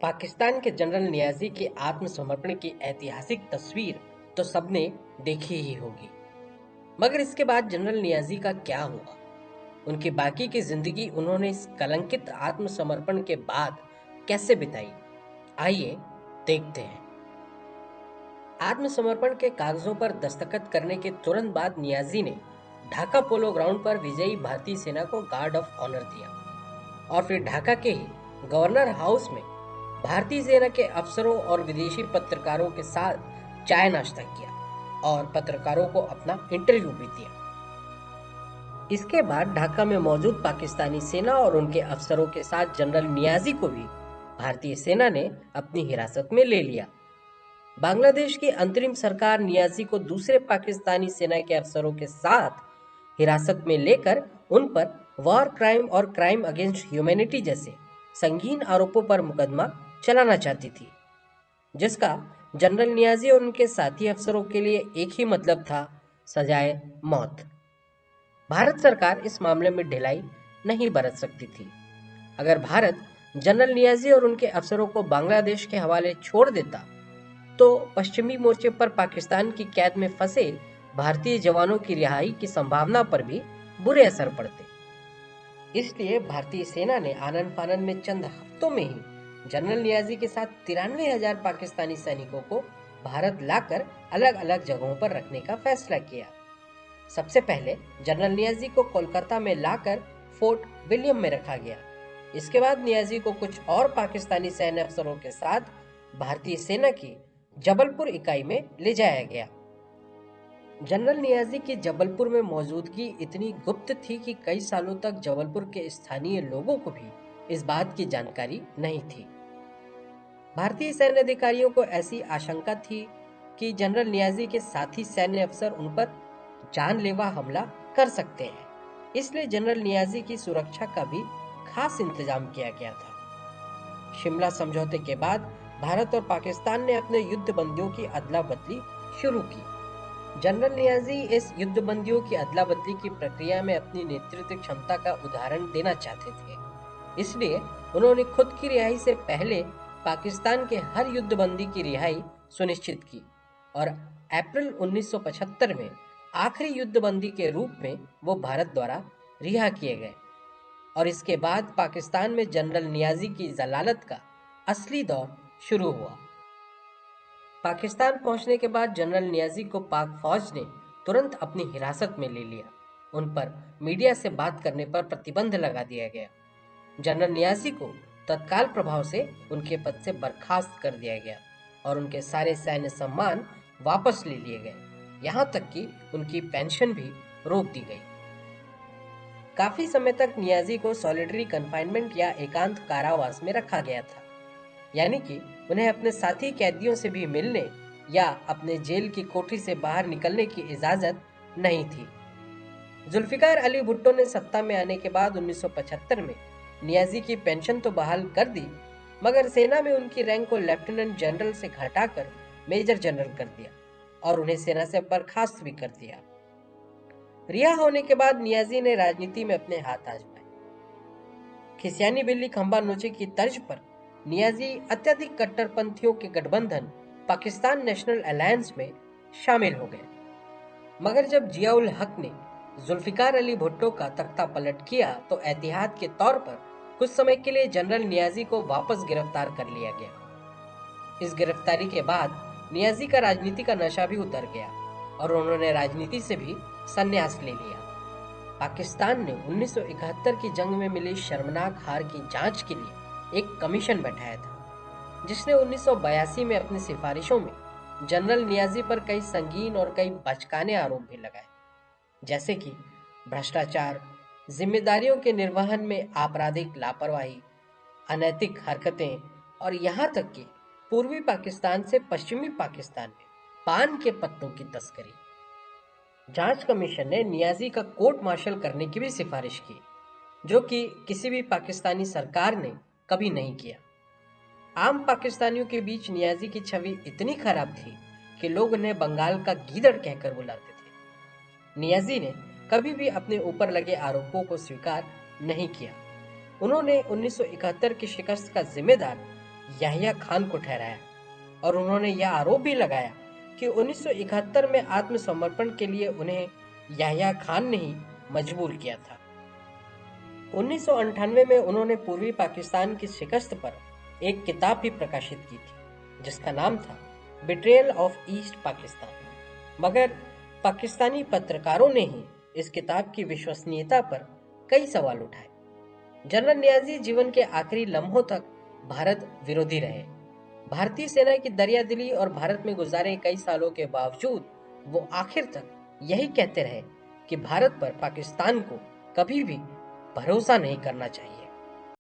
पाकिस्तान के जनरल नियाजी के आत्मसमर्पण की ऐतिहासिक तस्वीर तो सबने देखी ही होगी। मगर इसके बाद जनरल नियाजी का क्या हुआ? उनकी बाकी की जिंदगी उन्होंने इस कलंकित आत्मसमर्पण के बाद कैसे बिताई? आइए देखते हैं। आत्मसमर्पण के कागजों पर दस्तखत करने के तुरंत बाद नियाजी ने ढाका पोलो ग्राउंड पर विजयी भारतीय सेना को गार्ड ऑफ ऑनर दिया और फिर ढाका के ही गवर्नर हाउस में भारतीय सेना के अफसरों और विदेशी पत्रकारों के साथ चाय नाश्ता किया और पत्रकारों को अपना इंटरव्यू भी दिया। इसके बाद ढाका में मौजूद पाकिस्तानी सेना और उनके अफसरों के साथ जनरल नियाजी को भी भारतीय सेना ने अपनी हिरासत में ले लिया। बांग्लादेश की अंतरिम सरकार नियाजी को दूसरे पाकिस्तानी सेना के अफसरों के साथ हिरासत में लेकर उन पर वॉर क्राइम और क्राइम अगेंस्ट ह्यूमैनिटी जैसे संगीन आरोपों पर मुकदमा चलाना चाहती थी, जिसका जनरल नियाजी और उनके साथी अफसरों के लिए एक ही मतलब था, सजाए मौत। भारत सरकार इस मामले में ढिलाई नहीं बरत सकती थी। अगर भारत जनरल नियाजी और उनके अफसरों को बांग्लादेश के हवाले छोड़ देता तो पश्चिमी मोर्चे पर पाकिस्तान की कैद में फंसे भारतीय जवानों की रिहाई की संभावना पर भी बुरे असर पड़ते। इसलिए भारतीय सेना ने आनन फानन में चंद हफ्तों में ही जनरल नियाजी के साथ 93,000 पाकिस्तानी सैनिकों को भारत लाकर अलग अलग जगहों पर रखने का फैसला किया। सबसे पहले जनरल नियाजी को कोलकाता में लाकर फोर्ट विलियम में रखा गया। इसके बाद नियाजी को कुछ और पाकिस्तानी सैन्य अफसरों के साथ भारतीय सेना की जबलपुर इकाई में ले जाया गया। जनरल नियाजी की जबलपुर में मौजूदगी इतनी गुप्त थी कि कई सालों तक जबलपुर के स्थानीय लोगों को भी इस बात की जानकारी नहीं थी। भारतीय सैन्य अधिकारियों को ऐसी आशंका थी कि जनरल नियाजी के साथी सैन्य अफसर उन पर जानलेवा हमला कर सकते हैं, इसलिए जनरल नियाजी की सुरक्षा का भी खास इंतजाम किया गया था। शिमला समझौते के बाद भारत और पाकिस्तान ने अपने युद्ध बंदियों की अदला बदली शुरू की। जनरल नियाजी इस युद्ध बंदियों की अदला बदली की प्रक्रिया में अपनी नेतृत्व क्षमता का उदाहरण देना चाहते थे, इसलिए उन्होंने खुद की रिहाई से पहले पाकिस्तान के हर युद्ध बंदी की रिहाई सुनिश्चित की और अप्रैल 1975 में आखिरी युद्ध बंदी के रूप में वो भारत द्वारा रिहा किए गए और इसके बाद पाकिस्तान में जनरल नियाजी की जलालत का असली दौर शुरू हुआ। पाकिस्तान पहुंचने के बाद जनरल नियाजी को पाक फौज ने तुरंत अपनी हिरासत में ले लिया। उन पर मीडिया से बात करने पर प्रतिबंध लगा दिया गया। जनरल नियाजी को तत्काल प्रभाव से उनके पद से बर्खास्त कर दिया गया और उनके सारे सैन्य सम्मान वापस ले लिए गए, यहाँ तक कि उनकी पेंशन भी रोक दी गई। काफी समय तक नियाजी को सॉलिटरी कन्फाइनमेंट या एकांत कारावास में रखा गया था, यानी कि उन्हें अपने साथी कैदियों से भी मिलने या अपने जेल की कोठरी से बाहर निकलने की इजाजत नहीं थी। जुल्फिकार अली भुट्टो ने सत्ता में आने के बाद 1975 में नियाजी की पेंशन तो बहाल कर दी, मगर सेना में उनकी रैंक को लेफ्टिनेंट जनरल से घटाकर मेजर जनरल कर दिया और उन्हें सेना से बर्खास्त भी कर दिया। रिहा होने के बाद नियाजी ने राजनीति में अपने हाथ आजमाए। खिसियानी बिल्ली खंबा नोचे की तर्ज पर नियाजी अत्यधिक कट्टरपंथियों के गठबंधन पाकिस्तान नेशनल अलायंस में शामिल हो गए। मगर जब जियाउल हक ने जुल्फिकार अली भुट्टो का तख्ता पलट किया तो एहतियात के तौर पर कुछ समय के लिए जनरल नियाजी को वापस गिरफ्तार कर लिया गया। इस गिरफ्तारी के बाद नियाजी का राजनीति का नशा भी उतर गया और उन्होंने राजनीति से भी संन्यास ले लिया। पाकिस्तान ने 1971 की जंग में मिली शर्मनाक हार की जांच के लिए एक कमीशन बैठाया था, जिसने 1982 में अपनी सिफारिशों में जनरल नियाजी पर कई संगीन और कई बचकाने आरोप भी लगाए, जैसे कि भ्रष्टाचार, जिम्मेदारियों के निर्वहन में आपराधिक लापरवाही, अनैतिक हरकतें और यहाँ तक कि पूर्वी पाकिस्तान से पश्चिमी पाकिस्तान में पान के पत्तों की तस्करी। जांच कमीशन ने नियाजी का कोर्ट मार्शल करने की भी सिफारिश की, जो कि किसी भी पाकिस्तानी सरकार ने कभी नहीं किया। आम पाकिस्तानियों के बीच नियाजी की छवि इतनी खराब थी कि लोग उन्हें बंगाल का गीदड़ कहकर बुलाते थे। नियाजी ने कभी भी अपने ऊपर लगे आरोपों को स्वीकार नहीं किया। उन्होंने 1971 की शिकस्त का जिम्मेदार याहिया खान को ठहराया और उन्होंने यह आरोप भी लगाया कि 1971 में आत्मसमर्पण के लिए उन्हें याहिया खान ने ही मजबूर किया था। 1998 में उन्होंने पूर्वी पाकिस्तान की शिकस्त पर एक किताब भी प्रकाशित की थी जिसका नाम था बिट्रेयल ऑफ ईस्ट पाकिस्तान। मगर पाकिस्तानी पत्रकारों ने ही इस किताब की विश्वसनीयता पर कई सवाल उठाए। जनरल नियाजी जीवन के आखिरी लम्हों तक भारत विरोधी रहे। भारतीय सेना की दरियादिली और भारत में गुजारे कई सालों के बावजूद वो आखिर तक यही कहते रहे कि भारत पर पाकिस्तान को कभी भी भरोसा नहीं करना चाहिए।